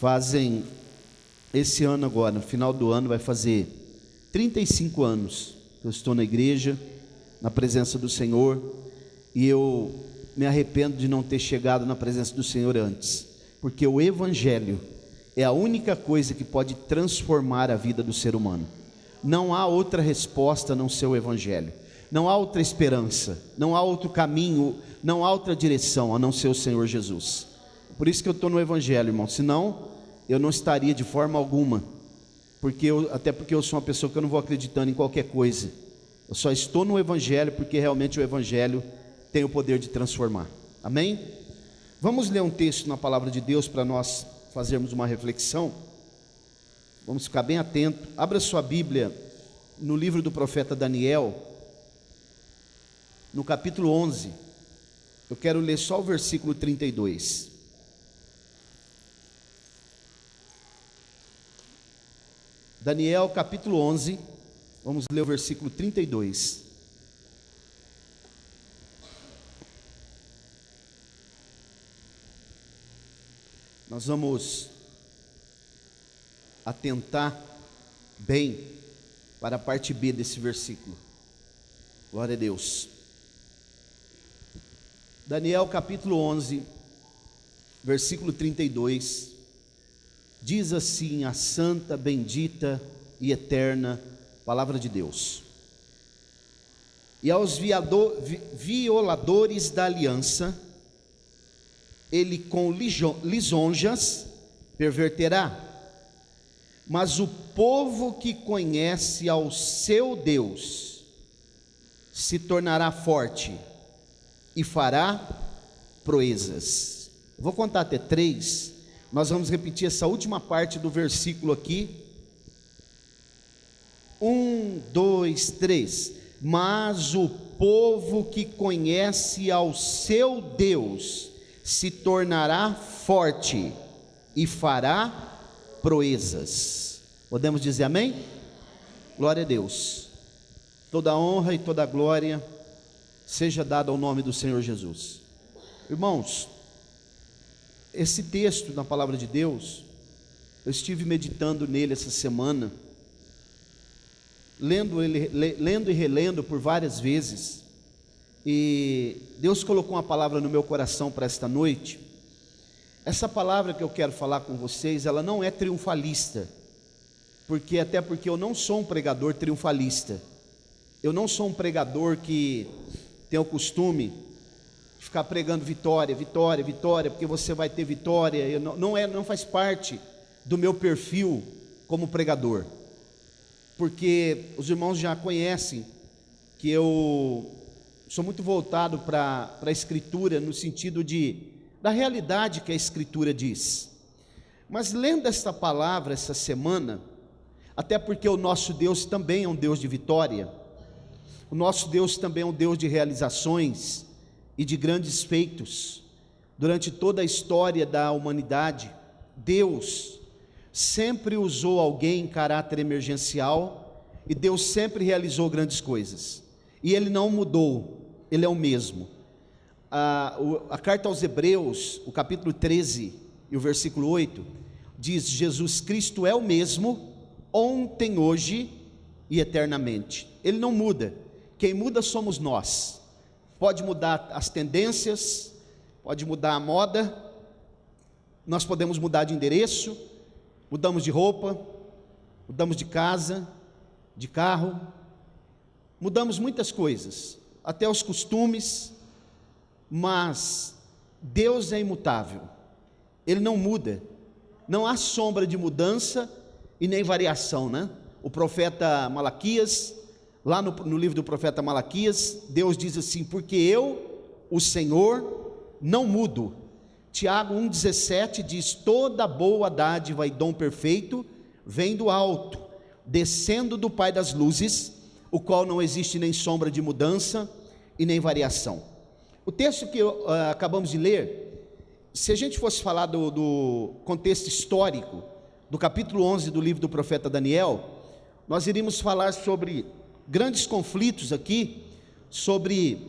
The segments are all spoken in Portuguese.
Fazem, esse ano agora, no final do ano, vai fazer 35 anos que eu estou na igreja, na presença do Senhor, e eu me arrependo de não ter chegado na presença do Senhor antes, porque o Evangelho é a única coisa que pode transformar a vida do ser humano. Não há outra resposta a não ser o Evangelho, não há outra esperança, não há outro caminho, não há outra direção a não ser o Senhor Jesus. Por isso que eu estou no Evangelho, irmão, senão eu não estaria de forma alguma, até porque eu sou uma pessoa que eu não vou acreditando em qualquer coisa. Eu só estou no Evangelho porque realmente o Evangelho tem o poder de transformar. Amém? Vamos ler um texto na palavra de Deus para nós fazermos uma reflexão. Vamos ficar bem atento. Abra sua Bíblia no livro do profeta Daniel, no capítulo 11. Eu quero ler só o versículo 32. Daniel capítulo 11, vamos ler o versículo 32. Nós vamos atentar bem para a parte B desse versículo. Glória a Deus. Daniel capítulo 11, versículo 32. Diz assim a santa, bendita e eterna palavra de Deus: e aos violadores da aliança, ele com lisonjas perverterá, mas o povo que conhece ao seu Deus se tornará forte e fará proezas. Vou contar até 3. Nós vamos repetir essa última parte do versículo aqui. 1, 2, 3. Mas o povo que conhece ao seu Deus se tornará forte e fará proezas. Podemos dizer amém? Glória a Deus. Toda honra e toda glória seja dada ao nome do Senhor Jesus. Irmãos, esse texto na palavra de Deus, eu estive meditando nele essa semana, lendo e relendo por várias vezes, e Deus colocou uma palavra no meu coração para esta noite. Essa palavra que eu quero falar com vocês, ela não é triunfalista, até porque eu não sou um pregador triunfalista. Eu não sou um pregador que tem o costume de ficar pregando vitória, vitória, vitória, porque você vai ter vitória. Não faz parte do meu perfil como pregador, porque os irmãos já conhecem que eu sou muito voltado para a Escritura, no sentido da realidade que a Escritura diz. Mas lendo esta palavra essa semana, até porque o nosso Deus também é um Deus de vitória, o nosso Deus também é um Deus de realizações e de grandes feitos. Durante toda a história da humanidade, Deus sempre usou alguém em caráter emergencial, e Deus sempre realizou grandes coisas, e Ele não mudou, Ele é o mesmo. A carta aos Hebreus, o capítulo 13 e o versículo 8, diz: Jesus Cristo é o mesmo, ontem, hoje e eternamente. Ele não muda, quem muda somos nós. Pode mudar as tendências, pode mudar a moda, nós podemos mudar de endereço, mudamos de roupa, mudamos de casa, de carro, mudamos muitas coisas, até os costumes, mas Deus é imutável, Ele não muda, não há sombra de mudança e nem variação, né? O profeta Malaquias, lá no livro do profeta Malaquias, Deus diz assim: porque eu, o Senhor, não mudo. Tiago 1,17 diz: toda boa dádiva e dom perfeito vem do alto, descendo do Pai das luzes, o qual não existe nem sombra de mudança e nem variação. O texto que acabamos de ler, se a gente fosse falar do contexto histórico, do capítulo 11 do livro do profeta Daniel, nós iríamos falar sobre grandes conflitos aqui, sobre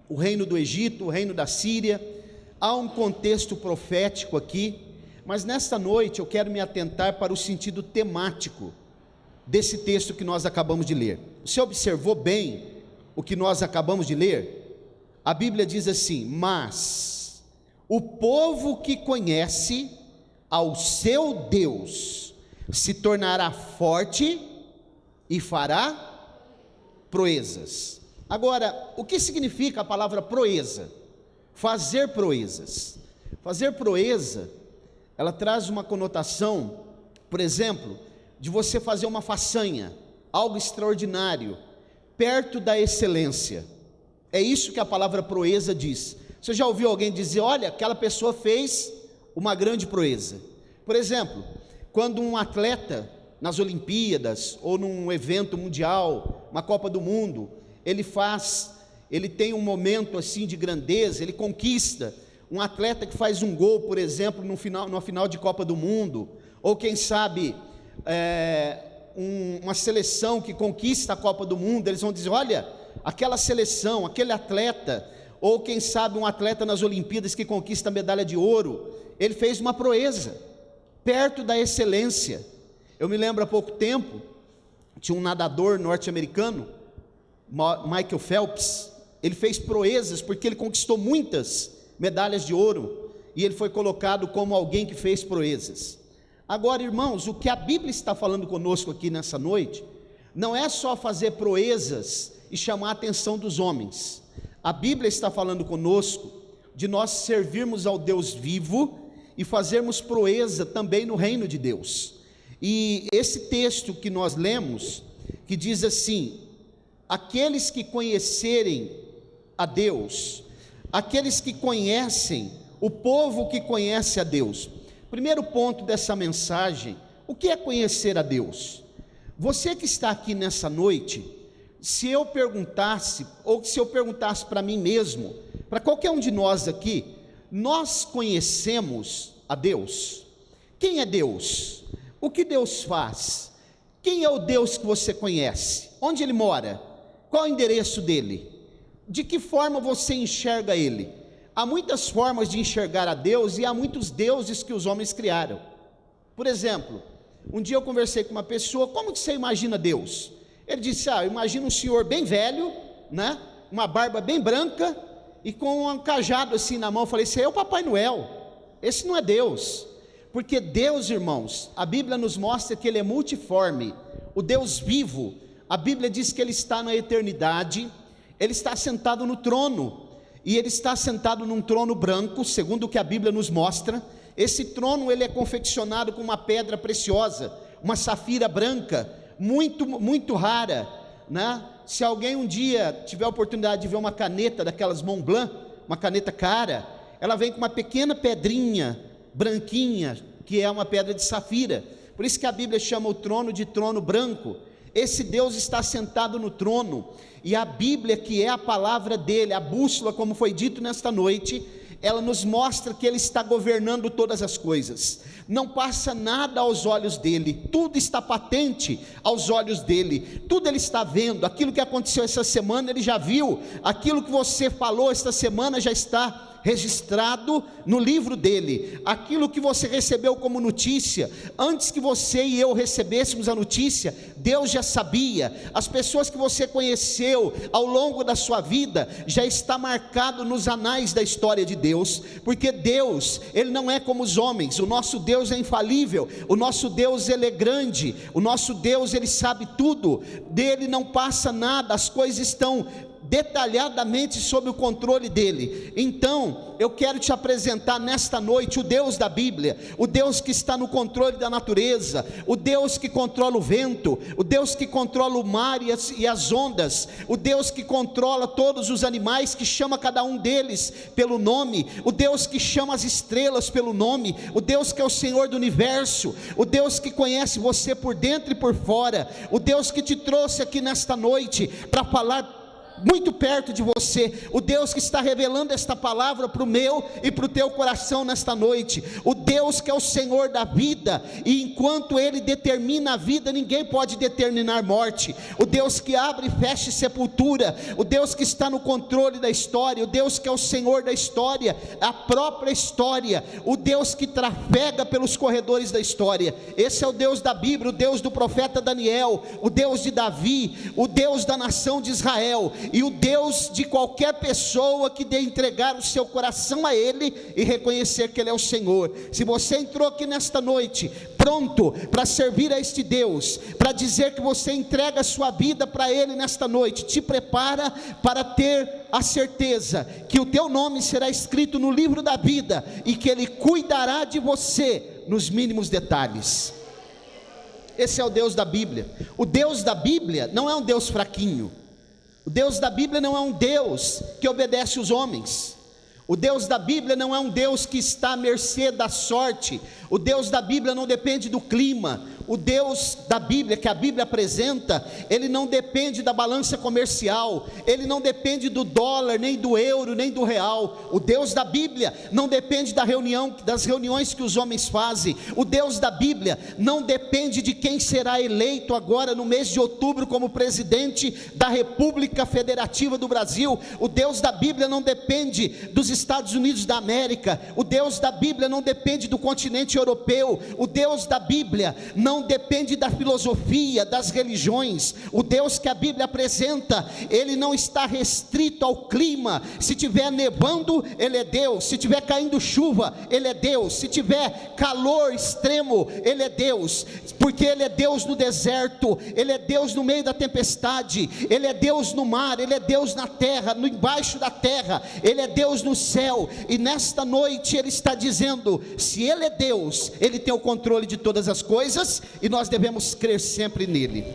o reino do Egito, o reino da Síria. Há um contexto profético aqui, Mas nesta noite eu quero me atentar para o sentido temático desse texto que nós acabamos de ler. Você observou bem o que nós acabamos de ler? A Bíblia diz assim: mas o povo que conhece ao seu Deus se tornará forte e fará proezas. Agora, o que significa a palavra proeza? Fazer proezas. Fazer proeza, ela traz uma conotação, por exemplo, de você fazer uma façanha, algo extraordinário, perto da excelência. É isso que a palavra proeza diz. Você já ouviu alguém dizer: olha, aquela pessoa fez uma grande proeza? Por exemplo, quando um atleta nas Olimpíadas ou num evento mundial, uma Copa do Mundo, ele tem um momento assim de grandeza, ele conquista. Um atleta que faz um gol, por exemplo, numa final de Copa do Mundo, ou quem sabe uma seleção que conquista a Copa do Mundo, eles vão dizer: olha, aquela seleção, aquele atleta, ou quem sabe um atleta nas Olimpíadas que conquista a medalha de ouro, ele fez uma proeza, perto da excelência. Eu me lembro há pouco tempo, tinha um nadador norte-americano, Michael Phelps. Ele fez proezas porque ele conquistou muitas medalhas de ouro, e ele foi colocado como alguém que fez proezas. Agora, irmãos, o que a Bíblia está falando conosco aqui nessa noite, não é só fazer proezas e chamar a atenção dos homens. A Bíblia está falando conosco de nós servirmos ao Deus vivo e fazermos proeza também no reino de Deus. E esse texto que nós lemos, que diz assim: aqueles que conhecerem a Deus, aqueles que conhecem, o povo que conhece a Deus. Primeiro ponto dessa mensagem: o que é conhecer a Deus? Você que está aqui nessa noite, se eu perguntasse, ou se eu perguntasse para mim mesmo, para qualquer um de nós aqui, nós conhecemos a Deus? Quem é Deus? O que Deus faz? Quem é o Deus que você conhece? Onde Ele mora? Qual é o endereço dele? De que forma você enxerga Ele? Há muitas formas de enxergar a Deus, e há muitos deuses que os homens criaram. Por exemplo, um dia eu conversei com uma pessoa: como que você imagina Deus? Ele disse: eu imagino um senhor bem velho, né? Uma barba bem branca, e com um cajado assim na mão. Eu falei: esse é o Papai Noel, esse não é Deus. Porque Deus, irmãos, a Bíblia nos mostra que Ele é multiforme, o Deus vivo. A Bíblia diz que Ele está na eternidade, Ele está sentado no trono, e Ele está sentado num trono branco, segundo o que a Bíblia nos mostra. Esse trono, ele é confeccionado com uma pedra preciosa, uma safira branca, muito, muito rara, né? Se alguém um dia tiver a oportunidade de ver uma caneta daquelas Mont Blanc, uma caneta cara, ela vem com uma pequena pedrinha branquinha, que é uma pedra de safira. Por isso que a Bíblia chama o trono de trono branco. Esse Deus está sentado no trono, e a Bíblia, que é a palavra dele, a bússola, como foi dito nesta noite, ela nos mostra que Ele está governando todas as coisas. Não passa nada aos olhos dele, tudo está patente aos olhos dele, tudo Ele está vendo. Aquilo que aconteceu essa semana Ele já viu, aquilo que você falou esta semana já está registrado no livro dele. Aquilo que você recebeu como notícia, antes que você e eu recebêssemos a notícia, Deus já sabia. As pessoas que você conheceu ao longo da sua vida, já está marcado nos anais da história de Deus, porque Deus, Ele não é como os homens. O nosso Deus é infalível, o nosso Deus, Ele é grande, o nosso Deus, Ele sabe tudo, dele não passa nada, as coisas estão detalhadamente sob o controle dele. Então eu quero te apresentar nesta noite o Deus da Bíblia, o Deus que está no controle da natureza, o Deus que controla o vento, o Deus que controla o mar e as ondas, o Deus que controla todos os animais, que chama cada um deles pelo nome, o Deus que chama as estrelas pelo nome, o Deus que é o Senhor do universo, o Deus que conhece você por dentro e por fora, o Deus que te trouxe aqui nesta noite para falar muito perto de você, o Deus que está revelando esta palavra para o meu e para o teu coração nesta noite, o Deus que é o Senhor da vida, e enquanto Ele determina a vida, ninguém pode determinar morte, o Deus que abre e fecha sepultura, o Deus que está no controle da história, o Deus que é o Senhor da história, a própria história, o Deus que trafega pelos corredores da história. Esse é o Deus da Bíblia, o Deus do profeta Daniel, o Deus de Davi, o Deus da nação de Israel, e o Deus de qualquer pessoa que dê entregar o seu coração a Ele e reconhecer que Ele é o Senhor. Se você entrou aqui nesta noite pronto para servir a este Deus, para dizer que você entrega a sua vida para Ele nesta noite, te prepara para ter a certeza que o teu nome será escrito no livro da vida e que Ele cuidará de você nos mínimos detalhes. Esse é o Deus da Bíblia. O Deus da Bíblia não é um Deus fraquinho. O Deus da Bíblia não é um Deus que obedece os homens. O Deus da Bíblia não é um Deus que está à mercê da sorte. O Deus da Bíblia não depende do clima. O Deus da Bíblia, que a Bíblia apresenta, Ele não depende da balança comercial, Ele não depende do dólar, nem do euro, nem do real. O Deus da Bíblia não depende das reuniões que os homens fazem. O Deus da Bíblia não depende de quem será eleito agora no mês de outubro como presidente da República Federativa do Brasil. O Deus da Bíblia não depende dos Estados Unidos da América. O Deus da Bíblia não depende do continente europeu. O Deus da Bíblia não depende da filosofia, das religiões. O Deus que a Bíblia apresenta, Ele não está restrito ao clima. Se estiver nevando, Ele é Deus. Se estiver caindo chuva, Ele é Deus. Se tiver calor extremo, Ele é Deus, porque Ele é Deus no deserto, Ele é Deus no meio da tempestade, Ele é Deus no mar, Ele é Deus na terra, no embaixo da terra, Ele é Deus no céu. E nesta noite Ele está dizendo, se Ele é Deus, Ele tem o controle de todas as coisas, e nós devemos crer sempre nele.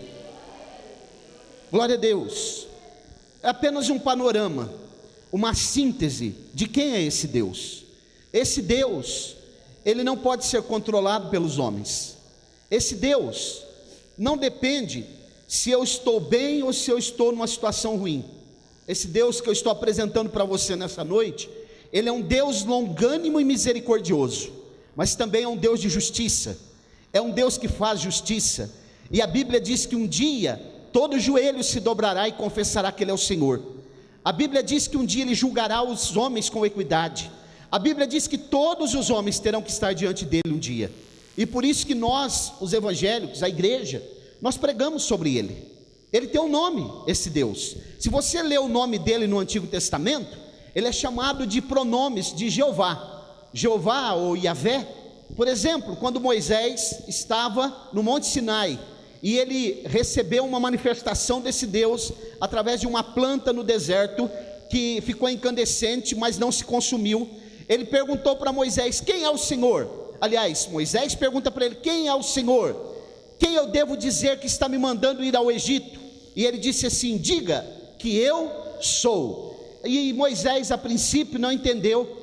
Glória a Deus. É apenas um panorama, uma síntese de quem é esse Deus. Esse Deus, Ele não pode ser controlado pelos homens. Esse Deus não depende se eu estou bem ou se eu estou numa situação ruim. Esse Deus que eu estou apresentando para você nessa noite, Ele é um Deus longânimo e misericordioso, mas também é um Deus de justiça. É um Deus que faz justiça, e a Bíblia diz que um dia todo joelho se dobrará e confessará que Ele é o Senhor. A Bíblia diz que um dia Ele julgará os homens com equidade. A Bíblia diz que todos os homens terão que estar diante dEle um dia, e por isso que nós, os evangélicos, a igreja, nós pregamos sobre Ele. Ele tem um nome, esse Deus. Se você ler o nome dEle no Antigo Testamento, Ele é chamado de pronomes de Jeová, Jeová ou Yahvé. Por exemplo, quando Moisés estava no Monte Sinai, e ele recebeu uma manifestação desse Deus, através de uma planta no deserto, que ficou incandescente, mas não se consumiu. Ele perguntou para Moisés, quem é o Senhor? Aliás, Moisés pergunta para ele, quem é o Senhor? Quem eu devo dizer que está me mandando ir ao Egito? E ele disse assim, diga que eu sou. E Moisés a princípio não entendeu,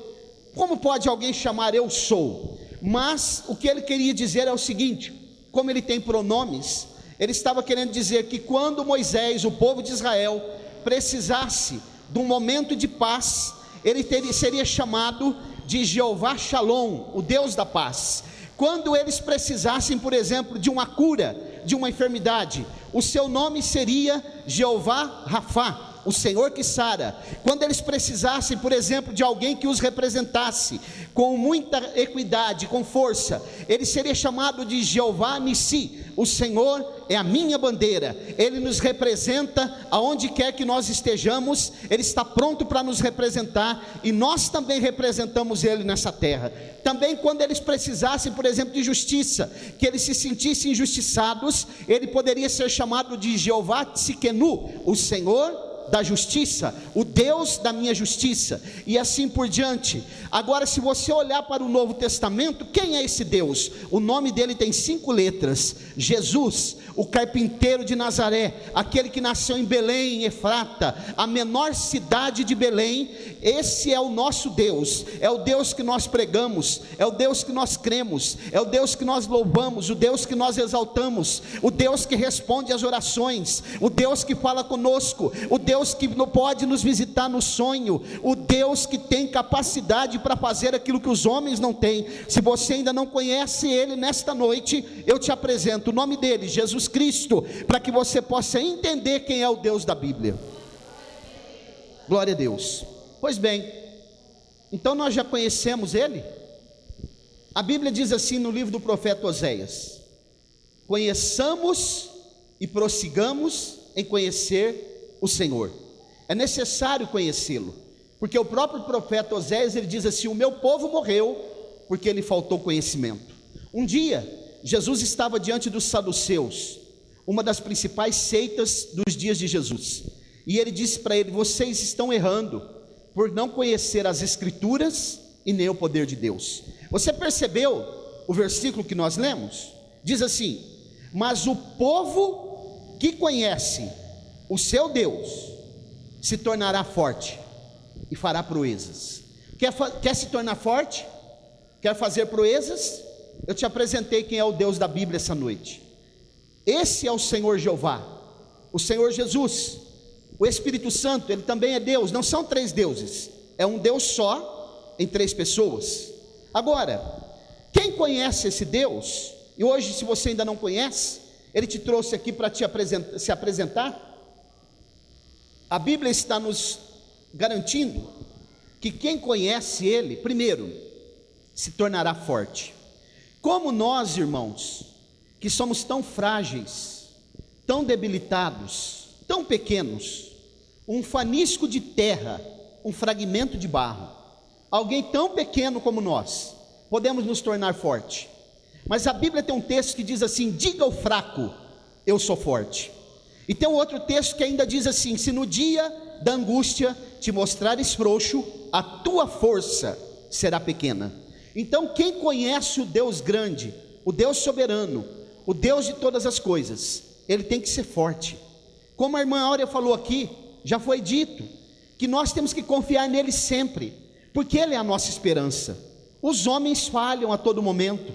como pode alguém chamar eu sou? Mas o que ele queria dizer é o seguinte, como ele tem pronomes, ele estava querendo dizer que quando Moisés, o povo de Israel, precisasse de um momento de paz, ele seria chamado de Jeová Shalom, o Deus da paz. Quando eles precisassem, por exemplo, de uma cura, de uma enfermidade, o seu nome seria Jeová Rafá, o Senhor que sara. Quando eles precisassem, por exemplo, de alguém que os representasse com muita equidade, com força, ele seria chamado de Jeová Nissi, o Senhor é a minha bandeira. Ele nos representa aonde quer que nós estejamos, Ele está pronto para nos representar, e nós também representamos Ele nessa terra. Também quando eles precisassem, por exemplo, de justiça, que eles se sentissem injustiçados, Ele poderia ser chamado de Jeová Tsikenu, o Senhor da justiça, o Deus da minha justiça, e assim por diante. Agora, se você olhar para o Novo Testamento, quem é esse Deus? O nome dele tem 5 letras, Jesus, o carpinteiro de Nazaré, aquele que nasceu em Belém, em Efrata, a menor cidade de Belém. Esse é o nosso Deus, é o Deus que nós pregamos, é o Deus que nós cremos, é o Deus que nós louvamos, o Deus que nós exaltamos, o Deus que responde às orações, o Deus que fala conosco, o Deus Deus que não pode nos visitar no sonho, o Deus que tem capacidade para fazer aquilo que os homens não têm. Se você ainda não conhece Ele, nesta noite eu te apresento o nome dele, Jesus Cristo, para que você possa entender quem é o Deus da Bíblia. Glória a Deus. Pois bem, então nós já conhecemos Ele. A Bíblia diz assim no livro do profeta Oséias: conheçamos e prossigamos em conhecer o Senhor. É necessário conhecê-lo, porque o próprio profeta Oséias, ele diz assim: o meu povo morreu porque lhe faltou conhecimento. Um dia, Jesus estava diante dos saduceus, uma das principais seitas dos dias de Jesus, e ele disse para ele: vocês estão errando por não conhecer as Escrituras e nem o poder de Deus. Você percebeu o versículo que nós lemos? Diz assim: mas o povo que conhece o seu Deus se tornará forte e fará proezas. Quer se tornar forte? Quer fazer proezas? Eu te apresentei quem é o Deus da Bíblia essa noite. Esse é o Senhor Jeová, o Senhor Jesus, o Espírito Santo. Ele também é Deus. Não são três deuses, é um Deus só em três pessoas. Agora, quem conhece esse Deus, e hoje, se você ainda não conhece, ele te trouxe aqui para se apresentar. A Bíblia está nos garantindo que quem conhece Ele, primeiro, se tornará forte. Como nós, irmãos, que somos tão frágeis, tão debilitados, tão pequenos, um fanisco de terra, um fragmento de barro, alguém tão pequeno como nós, podemos nos tornar forte. Mas a Bíblia tem um texto que diz assim: diga ao fraco, eu sou forte. E tem um outro texto que ainda diz assim: se no dia da angústia te mostrares frouxo, a tua força será pequena. Então quem conhece o Deus grande, o Deus soberano, o Deus de todas as coisas, ele tem que ser forte. Como a irmã Áurea falou aqui, já foi dito que nós temos que confiar nele sempre, porque ele é a nossa esperança. Os homens falham a todo momento,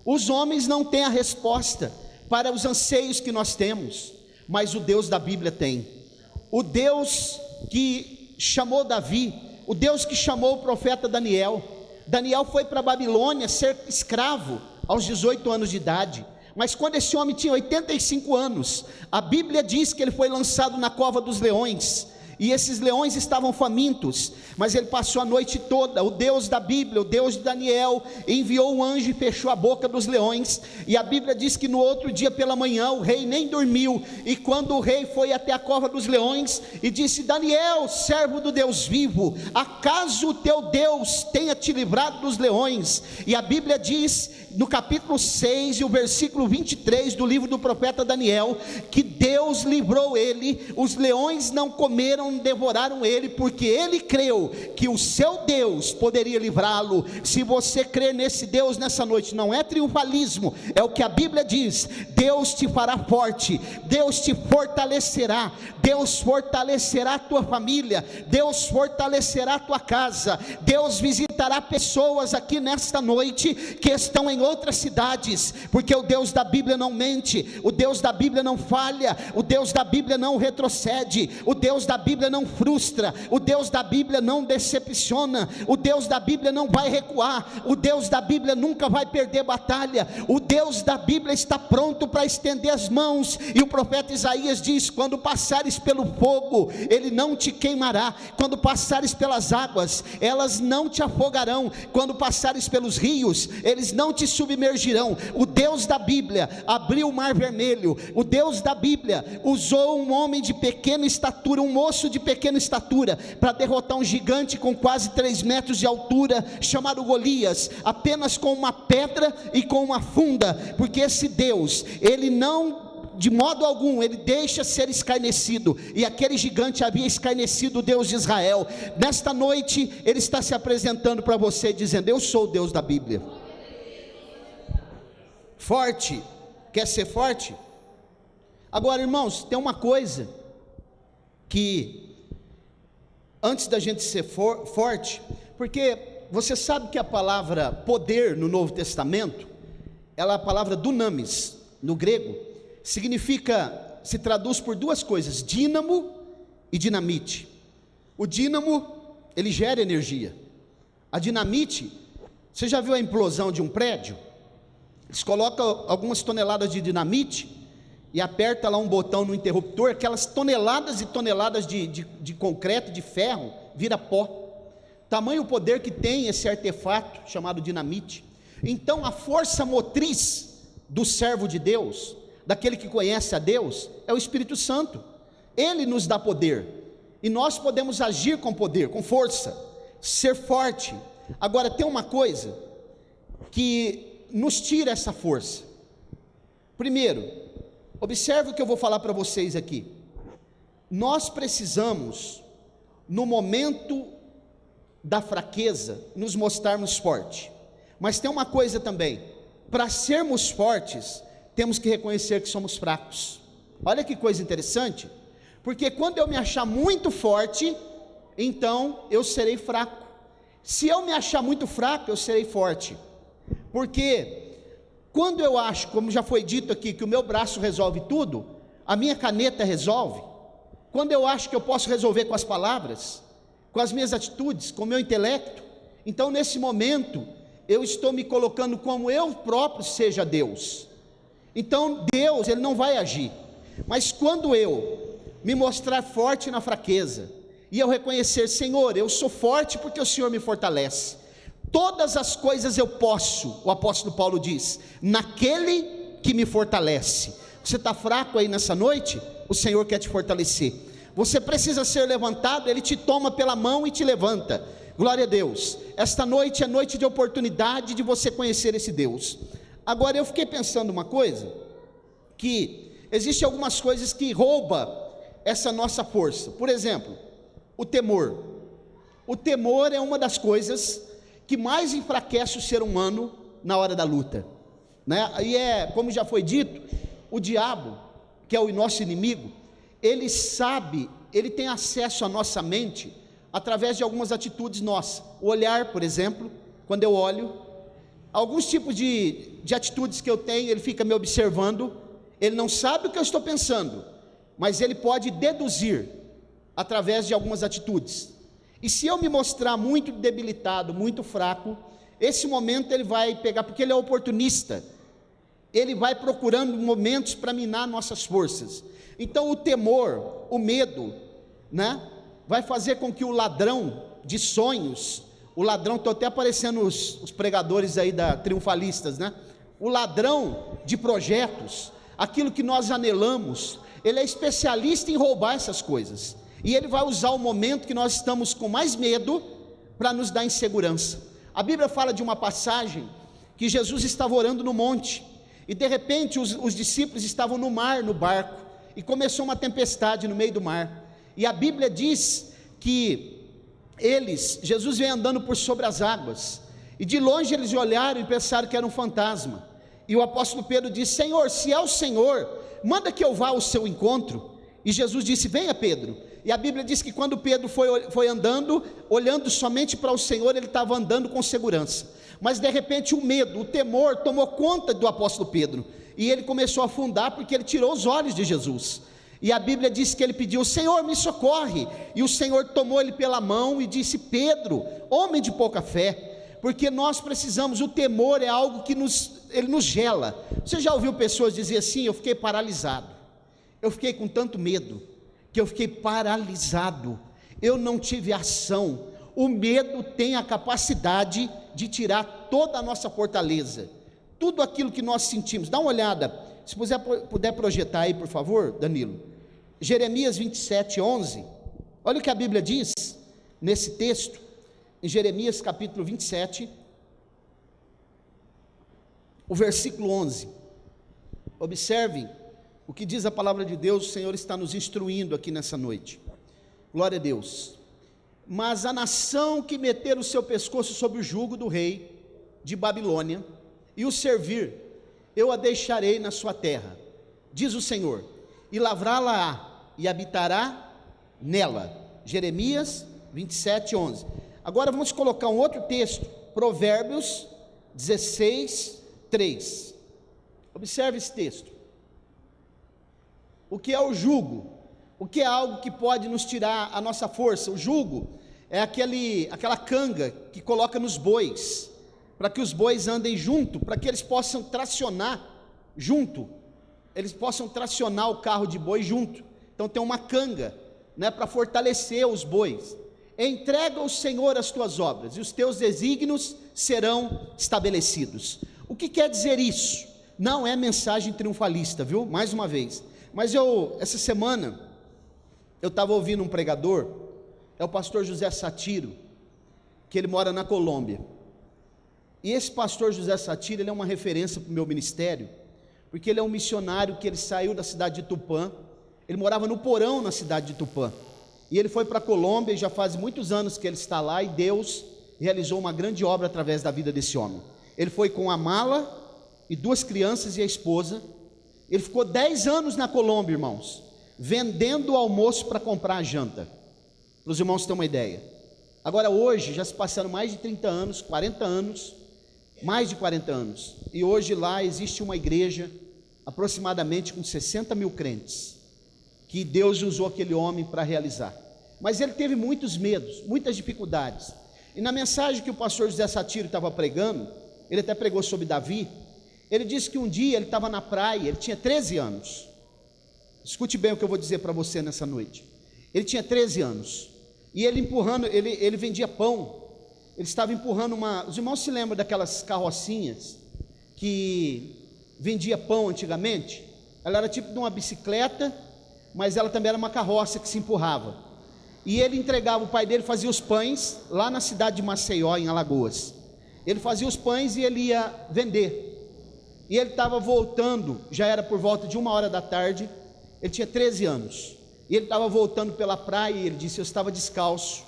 os homens não têm a resposta para os anseios que nós temos, mas o Deus da Bíblia tem. O Deus que chamou Davi, o Deus que chamou o profeta Daniel. Daniel foi para a Babilônia ser escravo aos 18 anos de idade, mas quando esse homem tinha 85 anos, a Bíblia diz que ele foi lançado na cova dos leões, e esses leões estavam famintos, mas ele passou a noite toda. O Deus da Bíblia, o Deus de Daniel, enviou um anjo e fechou a boca dos leões, e a Bíblia diz que no outro dia pela manhã o rei nem dormiu, e quando o rei foi até a cova dos leões e disse: Daniel, servo do Deus vivo, acaso o teu Deus tenha te livrado dos leões? E a Bíblia diz no capítulo 6 e o versículo 23 do livro do profeta Daniel, que Deus livrou ele, os leões não comeram, devoraram ele, porque ele creu que o seu Deus poderia livrá-lo. Se você crê nesse Deus nessa noite, não é triunfalismo, é o que a Bíblia diz: Deus te fará forte, Deus te fortalecerá, Deus fortalecerá a tua família, Deus fortalecerá a tua casa, Deus visitará pessoas aqui nesta noite que estão em outras cidades, porque o Deus da Bíblia não mente, o Deus da Bíblia não falha, o Deus da Bíblia não retrocede, o Deus da Bíblia não frustra, o Deus da Bíblia não decepciona, o Deus da Bíblia não vai recuar, o Deus da Bíblia nunca vai perder batalha, o Deus da Bíblia está pronto para estender as mãos, e o profeta Isaías diz: quando passares pelo fogo, ele não te queimará, quando passares pelas águas, elas não te afogarão, quando passares pelos rios, eles não te submergirão. O Deus da Bíblia abriu o mar vermelho, o Deus da Bíblia usou um homem de pequena estatura, um moço de pequena estatura, para derrotar um gigante com quase 3 metros de altura, chamado Golias, apenas com uma pedra e com uma funda, porque esse Deus, ele não, de modo algum, ele deixa ser escarnecido, e aquele gigante havia escarnecido o Deus de Israel. Nesta noite, ele está se apresentando para você, dizendo: eu sou o Deus da Bíblia. Forte, quer ser forte? Agora, irmãos, tem uma coisa que, antes da gente ser forte, porque você sabe que a palavra poder no Novo Testamento, ela é a palavra dunamis, no grego, significa, se traduz por duas coisas: dínamo e dinamite. O dínamo, ele gera energia. A dinamite, você já viu a implosão de um prédio? Eles colocam algumas toneladas de dinamite e aperta lá um botão no interruptor, aquelas toneladas e toneladas de concreto, de ferro, vira pó. Tamanho o poder que tem esse artefato chamado dinamite. Então a força motriz do servo de Deus, daquele que conhece a Deus, é o Espírito Santo. Ele nos dá poder, e nós podemos agir com poder, com força, ser forte. Agora tem uma coisa que nos tira essa força. Primeiro, observe o que eu vou falar para vocês aqui. Nós precisamos, no momento da fraqueza, nos mostrarmos fortes. Mas tem uma coisa também: para sermos fortes, temos que reconhecer que somos fracos. Olha que coisa interessante, porque quando eu me achar muito forte, então eu serei fraco. Se eu me achar muito fraco, eu serei forte. Porque quando eu acho, como já foi dito aqui, que o meu braço resolve tudo, a minha caneta resolve. Quando eu acho que eu posso resolver com as palavras, com as minhas atitudes, com o meu intelecto, então nesse momento eu estou me colocando como eu próprio seja Deus. Então Deus, Ele não vai agir. Mas quando eu me mostrar forte na fraqueza, e eu reconhecer: Senhor, eu sou forte porque o Senhor me fortalece, todas as coisas eu posso, o apóstolo Paulo diz, naquele que me fortalece. Você está fraco aí nessa noite? O Senhor quer te fortalecer. Você precisa ser levantado, Ele te toma pela mão e te levanta. Glória a Deus. Esta noite é noite de oportunidade de você conhecer esse Deus. Agora eu fiquei pensando uma coisa, que existem algumas coisas que roubam essa nossa força. Por exemplo, o temor. O temor é uma das coisas que mais enfraquece o ser humano na hora da luta, né? E como já foi dito, o diabo, que é o nosso inimigo, ele sabe, ele tem acesso à nossa mente através de algumas atitudes nossas. O olhar, por exemplo, quando eu olho, alguns tipos de atitudes que eu tenho, ele fica me observando, ele não sabe o que eu estou pensando, mas ele pode deduzir através de algumas atitudes. E se eu me mostrar muito debilitado, muito fraco, esse momento ele vai pegar, porque ele é oportunista, ele vai procurando momentos para minar nossas forças. Então o temor, o medo, né, vai fazer com que o ladrão de sonhos, o ladrão, estou até aparecendo os pregadores aí triunfalistas, né? O ladrão de projetos, aquilo que nós anelamos, ele é especialista em roubar essas coisas. E ele vai usar o momento que nós estamos com mais medo para nos dar insegurança. A Bíblia fala de uma passagem que Jesus estava orando no monte, e de repente os discípulos estavam no mar, no barco, e começou uma tempestade no meio do mar. E a Bíblia diz que Jesus vem andando por sobre as águas, e de longe eles olharam e pensaram que era um fantasma. E o apóstolo Pedro disse: Senhor, se é o Senhor, manda que eu vá ao seu encontro. E Jesus disse: venha, Pedro. E a Bíblia diz que quando Pedro foi andando, olhando somente para o Senhor, ele estava andando com segurança. Mas de repente o medo, o temor tomou conta do apóstolo Pedro, e ele começou a afundar porque ele tirou os olhos de Jesus. E a Bíblia diz que ele pediu: Senhor, me socorre. E o Senhor tomou ele pela mão e disse: Pedro, homem de pouca fé, porque nós precisamos, o temor é algo que ele nos gela. Você já ouviu pessoas dizer assim: eu fiquei paralisado, eu fiquei com tanto medo, que eu fiquei paralisado, eu não tive ação. O medo tem a capacidade de tirar toda a nossa fortaleza, tudo aquilo que nós sentimos. Dá uma olhada, se puder projetar aí, por favor, Danilo, Jeremias 27:11, olha o que a Bíblia diz nesse texto, em Jeremias capítulo 27, o versículo 11, observem o que diz a palavra de Deus. O Senhor está nos instruindo aqui nessa noite, glória a Deus. Mas a nação que meter o seu pescoço sob o jugo do rei de Babilônia e o servir, eu a deixarei na sua terra, diz o Senhor, e lavrá-la-á e habitará nela. Jeremias 27:11. Agora vamos colocar um outro texto, Provérbios 16:3. Observe esse texto. O que é o jugo? O que é algo que pode nos tirar a nossa força? O jugo é aquela canga que coloca nos bois, para que os bois andem junto, para que eles possam tracionar junto, eles possam tracionar o carro de boi junto. Então tem uma canga, né, para fortalecer os bois. Entrega ao Senhor as tuas obras, e os teus desígnios serão estabelecidos. O que quer dizer isso? Não é mensagem triunfalista, viu? Mais uma vez. Mas essa semana, eu estava ouvindo um pregador, é o pastor José Satiro, que ele mora na Colômbia. E esse pastor José Satiro, ele é uma referência para o meu ministério, porque ele é um missionário que ele saiu da cidade de Tupã, ele morava no porão na cidade de Tupã, e ele foi para a Colômbia, e já faz muitos anos que ele está lá, e Deus realizou uma grande obra através da vida desse homem. Ele foi com a mala e 2 crianças e a esposa. Ele ficou 10 anos na Colômbia, irmãos, vendendo o almoço para comprar a janta, para os irmãos terem uma ideia. Agora hoje, já se passaram mais de 30 anos, 40 anos, mais de 40 anos, e hoje lá existe uma igreja, aproximadamente com 60 mil crentes, que Deus usou aquele homem para realizar. Mas ele teve muitos medos, muitas dificuldades, e na mensagem que o pastor José Satiro estava pregando, ele até pregou sobre Davi. Ele disse que um dia ele estava na praia, ele tinha 13 anos, escute bem o que eu vou dizer para você nessa noite. Ele tinha 13 anos, e ele empurrando, ele vendia pão, ele estava empurrando os irmãos se lembram daquelas carrocinhas, que vendia pão antigamente? Ela era tipo de uma bicicleta, mas ela também era uma carroça que se empurrava, e ele entregava, o pai dele fazia os pães, lá na cidade de Maceió, em Alagoas, ele fazia os pães e ele ia vender, e ele estava voltando, já era por volta de 1h da tarde, ele tinha 13 anos, e ele estava voltando pela praia, e ele disse, eu estava descalço,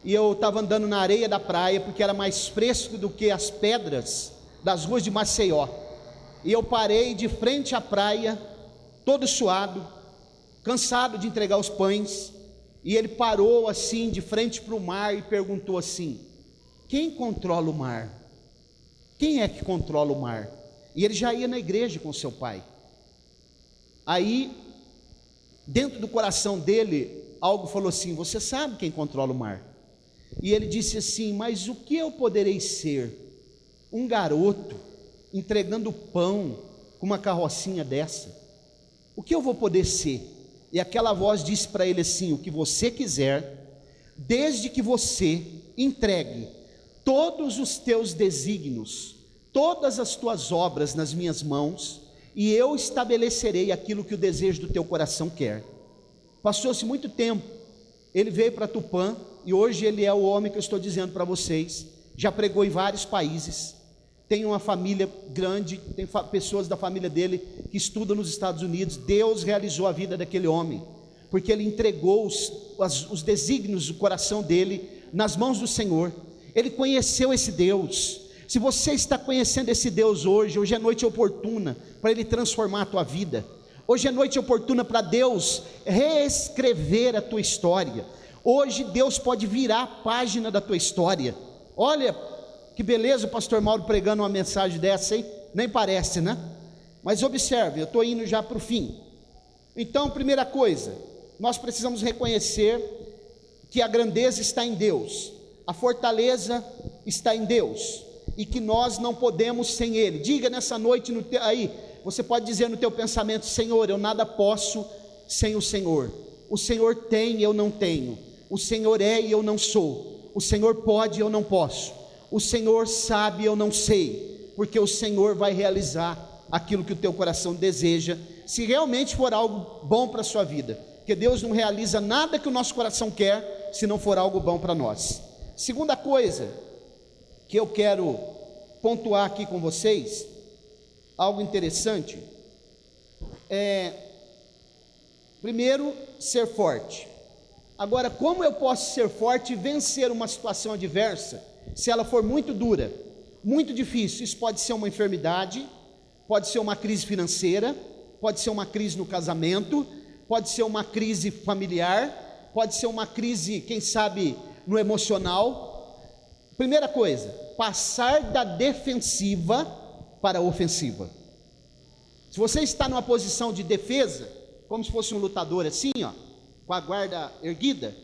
e eu estava andando na areia da praia, porque era mais fresco do que as pedras das ruas de Maceió, e eu parei de frente à praia, todo suado, cansado de entregar os pães, e ele parou assim, de frente para o mar, e perguntou assim, quem controla o mar? Quem é que controla o mar? E ele já ia na igreja com seu pai. Aí, dentro do coração dele, algo falou assim, você sabe quem controla o mar? E ele disse assim, mas o que eu poderei ser? Um garoto entregando pão com uma carrocinha dessa? O que eu vou poder ser? E aquela voz disse para ele assim, o que você quiser, desde que você entregue todos os teus desígnios, todas as tuas obras nas minhas mãos, e eu estabelecerei aquilo que o desejo do teu coração quer. Passou-se muito tempo, ele veio para Tupã, e hoje ele é o homem que eu estou dizendo para vocês, já pregou em vários países, tem uma família grande, tem pessoas da família dele que estudam nos Estados Unidos. Deus realizou a vida daquele homem, porque ele entregou os desígnios do coração dele nas mãos do Senhor. Ele conheceu esse Deus. Se você está conhecendo esse Deus hoje é noite oportuna para Ele transformar a tua vida. Hoje é noite oportuna para Deus reescrever a tua história. Hoje Deus pode virar a página da tua história. Olha que beleza o pastor Mauro pregando uma mensagem dessa, hein? Nem parece, né? Mas observe, eu estou indo já para o fim. Então, primeira coisa, nós precisamos reconhecer que a grandeza está em Deus, a fortaleza está em Deus, e que nós não podemos sem Ele. Diga nessa noite, aí, você pode dizer no teu pensamento, Senhor, eu nada posso sem o Senhor. O Senhor tem e eu não tenho. O Senhor é e eu não sou. O Senhor pode e eu não posso. O Senhor sabe e eu não sei, porque o Senhor vai realizar aquilo que o teu coração deseja, se realmente for algo bom para a sua vida, porque Deus não realiza nada que o nosso coração quer, se não for algo bom para nós. Segunda coisa que eu quero pontuar aqui com vocês, algo interessante, primeiro, ser forte. Agora, como eu posso ser forte e vencer uma situação adversa, se ela for muito dura, muito difícil? Isso pode ser uma enfermidade, pode ser uma crise financeira, pode ser uma crise no casamento, pode ser uma crise familiar, pode ser uma crise, quem sabe, no emocional. Primeira coisa, passar da defensiva para a ofensiva. Se você está numa posição de defesa, como se fosse um lutador assim, ó, com a guarda erguida,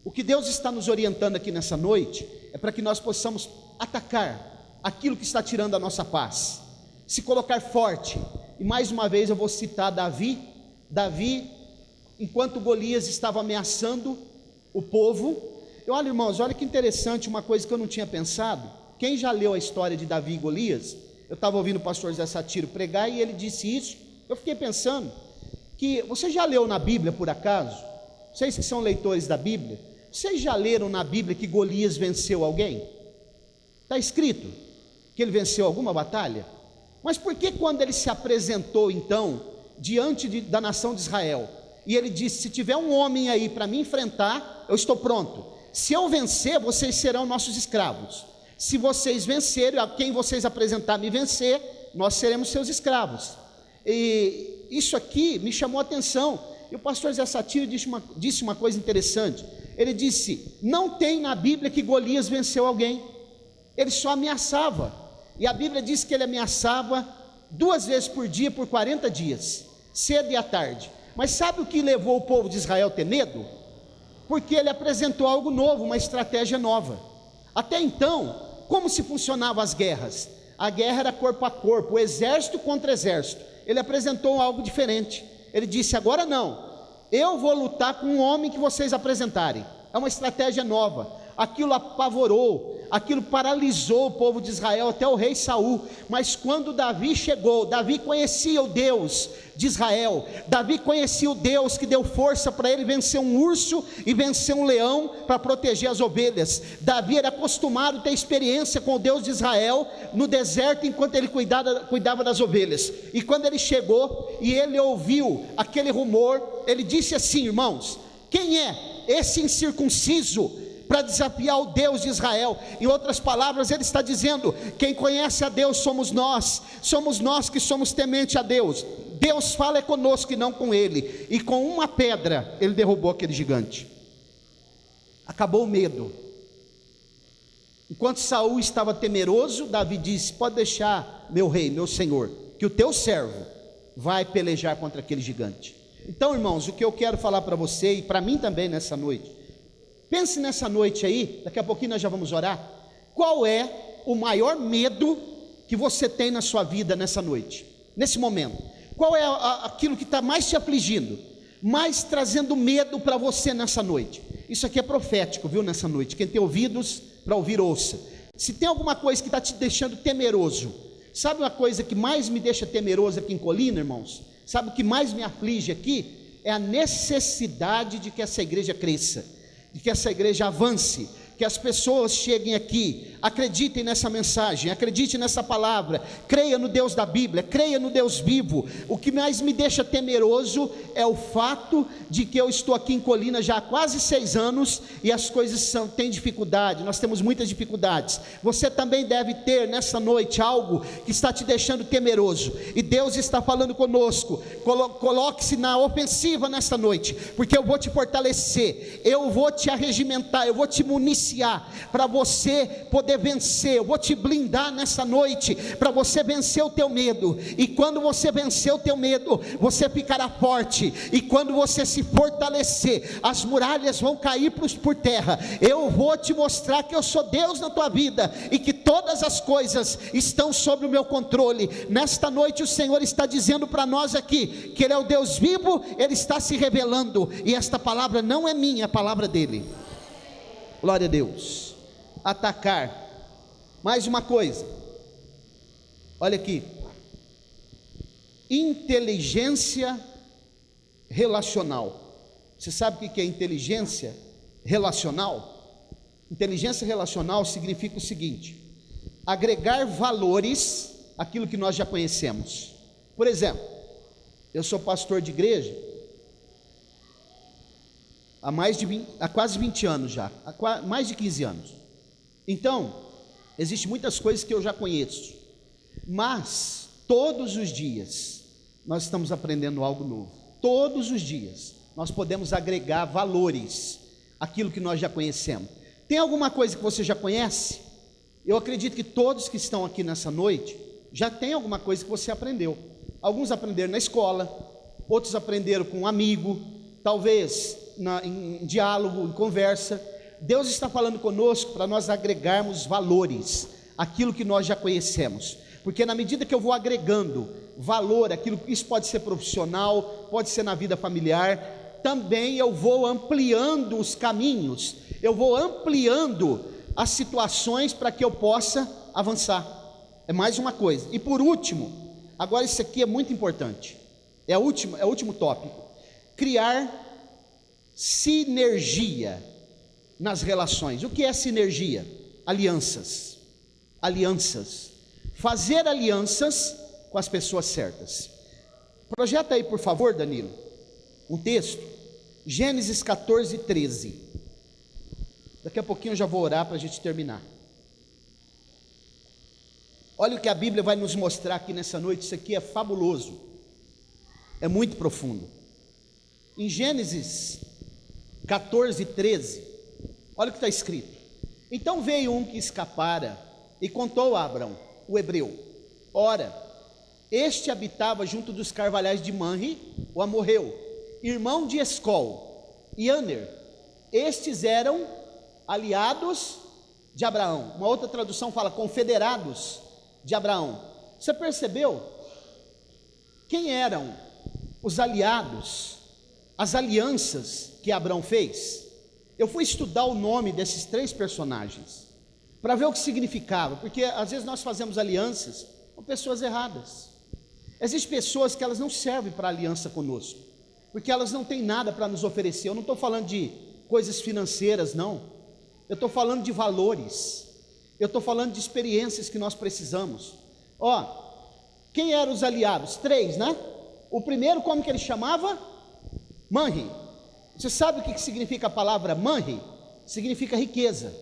o que Deus está nos orientando aqui nessa noite é para que nós possamos atacar aquilo que está tirando a nossa paz, se colocar forte. E mais uma vez eu vou citar Davi, enquanto Golias estava ameaçando o povo. Olha, irmãos, olha que interessante, uma coisa que eu não tinha pensado. Quem já leu a história de Davi e Golias? Eu estava ouvindo o pastor Zé Satiro pregar e ele disse isso. Eu fiquei pensando que você já leu na Bíblia, por acaso? Vocês que são leitores da Bíblia, vocês já leram na Bíblia que Golias venceu alguém? Está escrito que ele venceu alguma batalha? Mas por que quando ele se apresentou então diante da nação de Israel, e ele disse: se tiver um homem aí para me enfrentar, eu estou pronto. Se eu vencer, vocês serão nossos escravos. Se vocês vencerem, a quem vocês apresentar me vencer, nós seremos seus escravos. E isso aqui me chamou a atenção. E o pastor Zé Satiro disse uma coisa interessante. Ele disse: não tem na Bíblia que Golias venceu alguém. Ele só ameaçava. E a Bíblia diz que ele ameaçava 2 vezes por dia por 40 dias, cedo e à tarde. Mas sabe o que levou o povo de Israel a ter medo? Porque ele apresentou algo novo, uma estratégia nova. Até então, como se funcionavam as guerras? A guerra era corpo a corpo, exército contra exército. Ele apresentou algo diferente. Ele disse: agora não, eu vou lutar com um homem que vocês apresentarem. É uma estratégia nova. Aquilo apavorou, aquilo paralisou o povo de Israel, até o rei Saul. Mas quando Davi chegou, Davi conhecia o Deus de Israel. Davi conhecia o Deus que deu força para ele vencer um urso e vencer um leão para proteger as ovelhas. Davi era acostumado a ter experiência com o Deus de Israel no deserto, enquanto ele cuidava das ovelhas. E quando ele chegou e ele ouviu aquele rumor, ele disse assim: irmãos, quem é esse incircunciso para desafiar o Deus de Israel? Em outras palavras, ele está dizendo: quem conhece a Deus somos nós que somos temente a Deus. Deus fala conosco e não com ele. E com uma pedra ele derrubou aquele gigante. Acabou o medo. Enquanto Saul estava temeroso, Davi disse: pode deixar, meu rei, meu senhor, que o teu servo vai pelejar contra aquele gigante. Então, irmãos, o que eu quero falar para você e para mim também nessa noite, pense nessa noite aí, daqui a pouquinho nós já vamos orar. Qual é o maior medo que você tem na sua vida nessa noite, nesse momento? Qual é aquilo que está mais te afligindo, mais trazendo medo para você nessa noite? Isso aqui é profético, viu, nessa noite. Quem tem ouvidos para ouvir, ouça. Se tem alguma coisa que está te deixando temeroso, sabe uma coisa que mais me deixa temeroso aqui em Colina, irmãos? Sabe o que mais me aflige aqui? É a necessidade de que essa igreja cresça, de que essa igreja avance, que as pessoas cheguem aqui, acreditem nessa mensagem, acreditem nessa palavra, creia no Deus da Bíblia, creia no Deus vivo. O que mais me deixa temeroso é o fato de que eu estou aqui em Colina já há quase 6 anos e as coisas têm dificuldade, nós temos muitas dificuldades. Você também deve ter nessa noite algo que está te deixando temeroso, e Deus está falando conosco. Coloque-se na ofensiva nessa noite, porque eu vou te fortalecer, eu vou te arregimentar, eu vou te municiar para você poder vencer. Eu vou te blindar nessa noite para você vencer o teu medo. E quando você vencer o teu medo, você ficará forte. E quando você se fortalecer, as muralhas vão cair por terra. Eu vou te mostrar que eu sou Deus na tua vida e que todas as coisas estão sob o meu controle. Nesta noite o Senhor está dizendo para nós aqui que Ele é o Deus vivo, Ele está se revelando, e esta palavra não é minha, é a palavra dEle. Glória a Deus. Atacar. Mais uma coisa, olha aqui: inteligência relacional. Você sabe o que é inteligência relacional? Inteligência relacional significa o seguinte: agregar valores àquilo que nós já conhecemos. Por exemplo, eu sou pastor de igreja há quase 20 anos já, há mais de 15 anos. Então, existem muitas coisas que eu já conheço, mas todos os dias nós estamos aprendendo algo novo. Todos os dias nós podemos agregar valores àquilo que nós já conhecemos. Tem alguma coisa que você já conhece? Eu acredito que todos que estão aqui nessa noite já tem alguma coisa que você aprendeu. Alguns aprenderam na escola, outros aprenderam com um amigo, talvez em diálogo, em conversa. Deus está falando conosco para nós agregarmos valores, aquilo que nós já conhecemos, porque na medida que eu vou agregando valor, isso pode ser profissional, pode ser na vida familiar, também eu vou ampliando os caminhos, eu vou ampliando as situações para que eu possa avançar. É mais uma coisa. E por último, agora isso aqui é muito importante, é o último tópico: criar sinergia nas relações. O que é sinergia? Alianças. Fazer alianças com as pessoas certas. Projeta aí, por favor, Danilo, um texto, Gênesis 14, 13. Daqui a pouquinho eu já vou orar para a gente terminar. Olha o que a Bíblia vai nos mostrar aqui nessa noite. Isso aqui é fabuloso, é muito profundo. Em Gênesis 14, 13, olha o que está escrito: então veio um que escapara e contou a Abrão, o hebreu. Ora, este habitava junto dos carvalhais de Manre, o amorreu, irmão de Escol e Aner. Estes eram aliados de Abraão. Uma outra tradução fala confederados de Abraão. Você percebeu quem eram os aliados, as alianças que Abraão fez? Eu fui estudar o nome desses 3 personagens para ver o que significava, porque às vezes nós fazemos alianças com pessoas erradas. Existem pessoas que elas não servem para aliança conosco, porque elas não têm nada para nos oferecer. Eu não estou falando de coisas financeiras, não. Eu estou falando de valores. Eu estou falando de experiências que nós precisamos. Quem eram os aliados? 3, né? O primeiro, como que ele chamava? Manre. Você sabe o que significa a palavra Manre? Significa riqueza.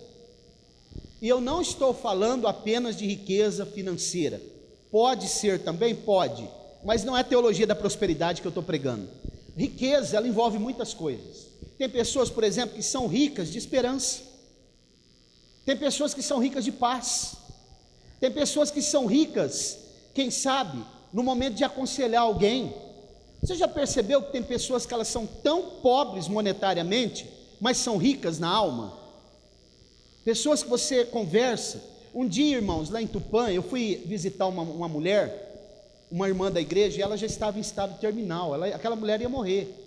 E eu não estou falando apenas de riqueza financeira. Pode ser também? Pode. Mas não é teologia da prosperidade que eu estou pregando. Riqueza, ela envolve muitas coisas. Tem pessoas, por exemplo, que são ricas de esperança. Tem pessoas que são ricas de paz. Tem pessoas que são ricas, quem sabe, no momento de aconselhar alguém. Você já percebeu que tem pessoas que elas são tão pobres monetariamente, mas são ricas na alma? Pessoas que você conversa. Um dia, irmãos, lá em Tupã, eu fui visitar uma mulher, uma irmã da igreja, e ela já estava em estado terminal. Aquela mulher ia morrer.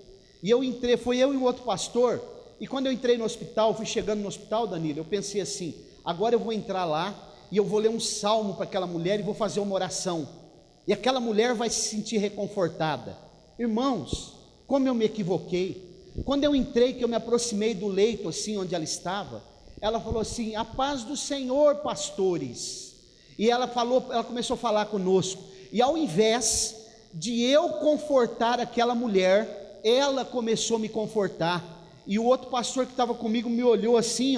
E eu entrei, foi eu e um outro pastor. E quando eu entrei no hospital, fui chegando no hospital, Danilo, eu pensei assim: agora eu vou entrar lá e eu vou ler um salmo para aquela mulher e vou fazer uma oração. E aquela mulher vai se sentir reconfortada. Irmãos, como eu me equivoquei. Quando eu entrei, que eu me aproximei do leito assim onde ela estava, ela falou assim: a paz do Senhor, pastores. E ela começou a falar conosco. E ao invés de eu confortar aquela mulher, ela começou a me confortar. E o outro pastor que estava comigo me olhou assim,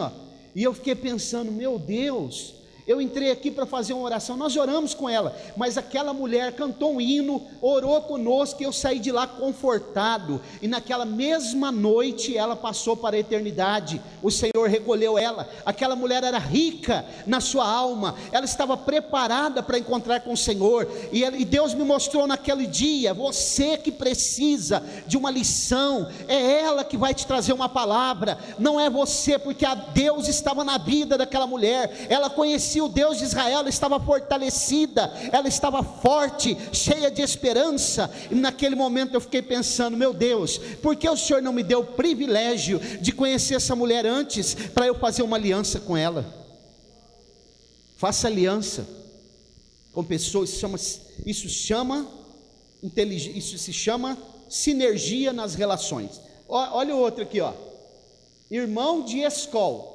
e eu fiquei pensando: meu Deus, eu entrei aqui para fazer uma oração. Nós oramos com ela, mas aquela mulher cantou um hino, orou conosco, e eu saí de lá confortado. E naquela mesma noite ela passou para a eternidade. O Senhor recolheu ela. Aquela mulher era rica na sua alma, ela estava preparada para encontrar com o Senhor. E Deus me mostrou naquele dia: você que precisa de uma lição, é ela que vai te trazer uma palavra, não é você, porque Deus estava na vida daquela mulher. Ela conhecia o Deus de Israel, ela estava fortalecida, ela estava forte, cheia de esperança. E naquele momento eu fiquei pensando: meu Deus, por que o Senhor não me deu o privilégio de conhecer essa mulher antes, para eu fazer uma aliança com ela? Faça aliança com pessoas. Isso se chama sinergia nas relações. Olha o outro aqui, irmão de Escol.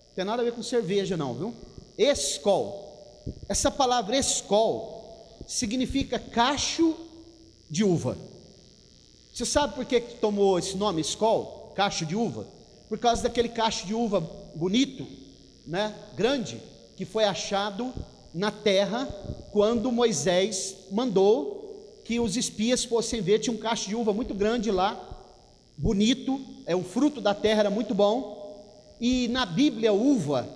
Não tem nada a ver com cerveja não, viu? Escol. Essa palavra Escol significa cacho de uva. Você sabe por que tomou esse nome, Escol, cacho de uva? Por causa daquele cacho de uva bonito, né, grande, que foi achado na terra quando Moisés mandou que os espias fossem ver. Tinha um cacho de uva muito grande lá, bonito, o fruto da terra era muito bom. E na Bíblia, uva,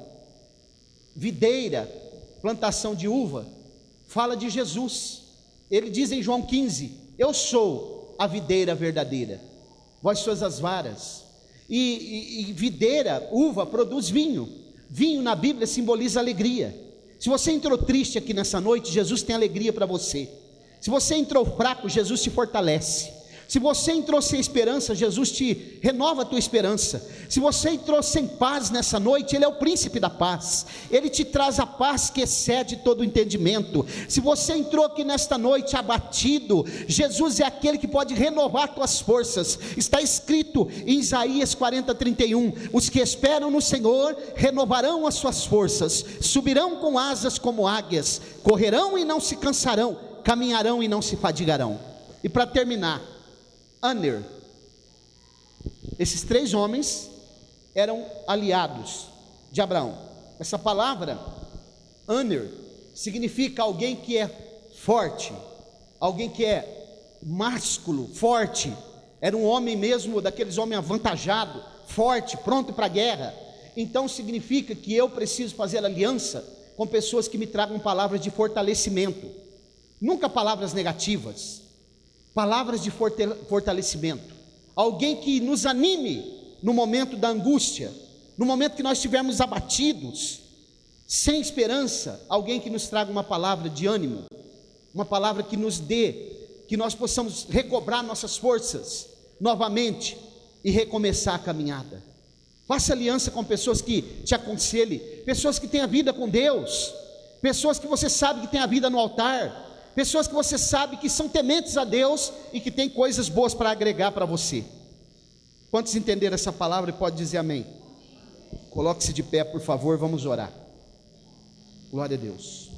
videira, plantação de uva, fala de Jesus. Ele diz em João 15: eu sou a videira verdadeira, vós sois as varas. E videira, uva, produz vinho. Vinho na Bíblia simboliza alegria. Se você entrou triste aqui nessa noite, Jesus tem alegria para você. Se você entrou fraco, Jesus te fortalece. Se você entrou sem esperança, Jesus te renova a tua esperança. Se você entrou sem paz nessa noite, Ele é o príncipe da paz. Ele te traz a paz que excede todo o entendimento. Se você entrou aqui nesta noite abatido, Jesus é aquele que pode renovar tuas forças. Está escrito em Isaías 40:31: os que esperam no Senhor renovarão as suas forças, subirão com asas como águias, correrão e não se cansarão, caminharão e não se fadigarão. E para terminar, Aner, esses 3 homens eram aliados de Abraão. Essa palavra Aner significa alguém que é forte, alguém que é másculo, forte. Era um homem mesmo, daqueles homens avantajados, forte, pronto para a guerra. Então significa que eu preciso fazer aliança com pessoas que me tragam palavras de fortalecimento, nunca palavras negativas, palavras de fortalecimento. Alguém que nos anime no momento da angústia, no momento que nós estivermos abatidos, sem esperança. Alguém que nos traga uma palavra de ânimo, uma palavra que nos dê, que nós possamos recobrar nossas forças novamente e recomeçar a caminhada. Faça aliança com pessoas que te aconselhem, pessoas que têm a vida com Deus, pessoas que você sabe que tem a vida no altar, pessoas que você sabe que são tementes a Deus e que têm coisas boas para agregar para você. Quantos entenderam essa palavra e pode dizer amém? Coloque-se de pé, por favor, vamos orar. Glória a Deus.